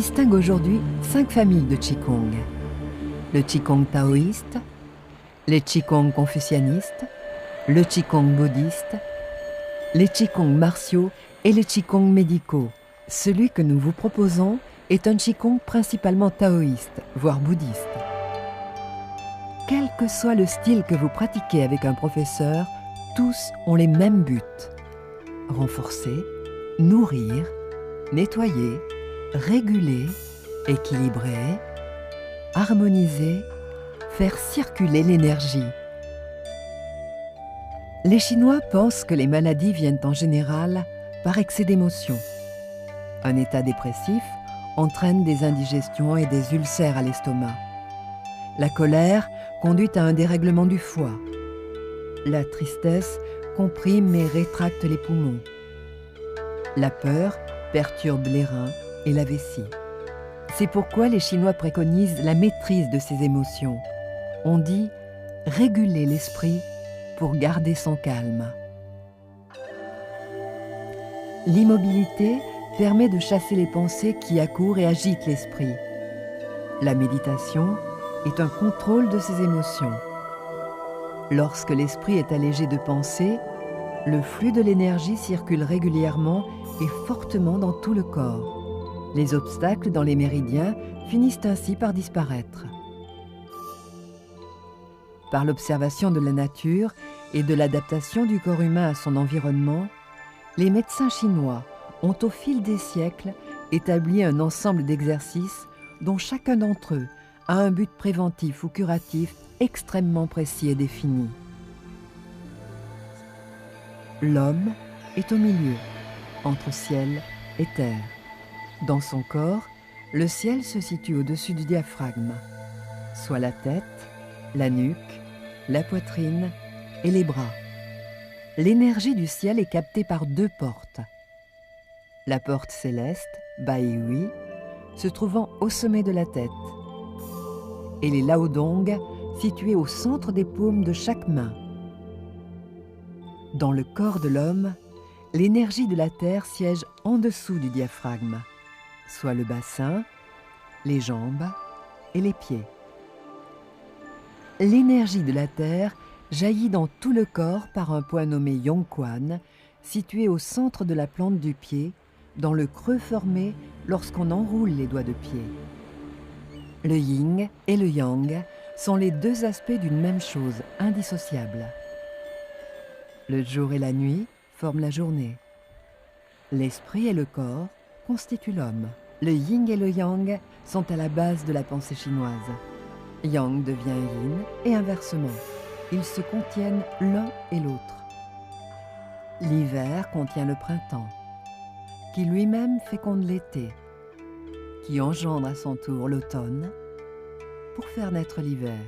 distingue aujourd'hui 5 familles de Qigong. Le Qigong taoïste, les Qigong confucianistes, le Qigong bouddhiste, les Qigong martiaux et les Qigong médicaux. Celui que nous vous proposons est un Qigong principalement taoïste, voire bouddhiste. Quel que soit le style que vous pratiquez avec un professeur, tous ont les mêmes buts. Renforcer, nourrir, nettoyer, réguler, équilibrer, harmoniser, faire circuler l'énergie. Les Chinois pensent que les maladies viennent en général par excès d'émotions. Un état dépressif entraîne des indigestions et des ulcères à l'estomac. La colère conduit à un dérèglement du foie. La tristesse comprime et rétracte les poumons. La peur perturbe les reins et la vessie. C'est pourquoi les Chinois préconisent la maîtrise de ces émotions. On dit réguler l'esprit pour garder son calme. L'immobilité permet de chasser les pensées qui accourent et agitent l'esprit. La méditation est un contrôle de ces émotions. Lorsque l'esprit est allégé de pensées, le flux de l'énergie circule régulièrement et fortement dans tout le corps. Les obstacles dans les méridiens finissent ainsi par disparaître. Par l'observation de la nature et de l'adaptation du corps humain à son environnement, les médecins chinois ont au fil des siècles établi un ensemble d'exercices dont chacun d'entre eux a un but préventif ou curatif extrêmement précis et défini. L'homme est au milieu, entre ciel et terre. Dans son corps, le ciel se situe au-dessus du diaphragme, soit la tête, la nuque, la poitrine et les bras. L'énergie du ciel est captée par 2 portes. La porte céleste, Bai Hui, se trouvant au sommet de la tête, et les Laodong, situés au centre des paumes de chaque main. Dans le corps de l'homme, l'énergie de la terre siège en dessous du diaphragme, soit le bassin, les jambes et les pieds. L'énergie de la terre jaillit dans tout le corps par un point nommé Yongquan, situé au centre de la plante du pied, dans le creux formé lorsqu'on enroule les doigts de pied. Le yin et le yang sont les 2 aspects d'une même chose, indissociables. Le jour et la nuit forment la journée. L'esprit et le corps constituent l'homme. Le yin et le yang sont à la base de la pensée chinoise. Yang devient yin et inversement. Ils se contiennent l'un et l'autre. L'hiver contient le printemps, qui lui-même féconde l'été, qui engendre à son tour l'automne pour faire naître l'hiver.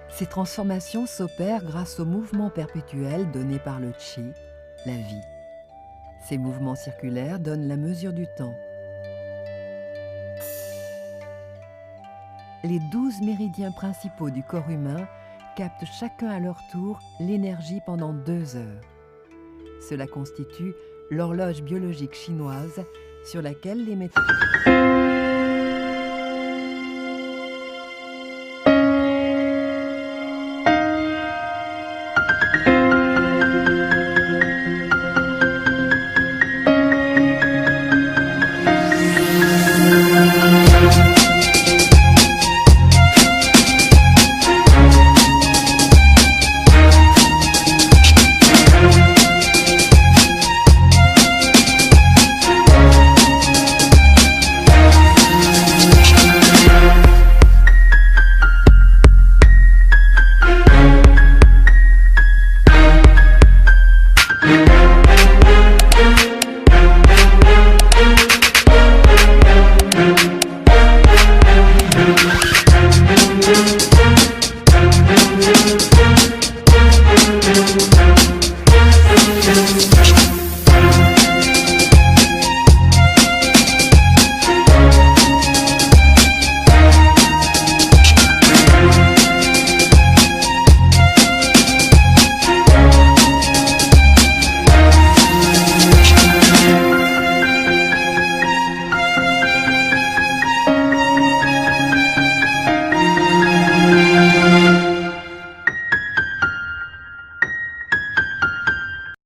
Ces transformations s'opèrent grâce au mouvement perpétuel donné par le Qi, la vie. Ces mouvements circulaires donnent la mesure du temps. Les 12 méridiens principaux du corps humain captent chacun à leur tour l'énergie pendant 2 heures. Cela constitue l'horloge biologique chinoise sur laquelle les médecins...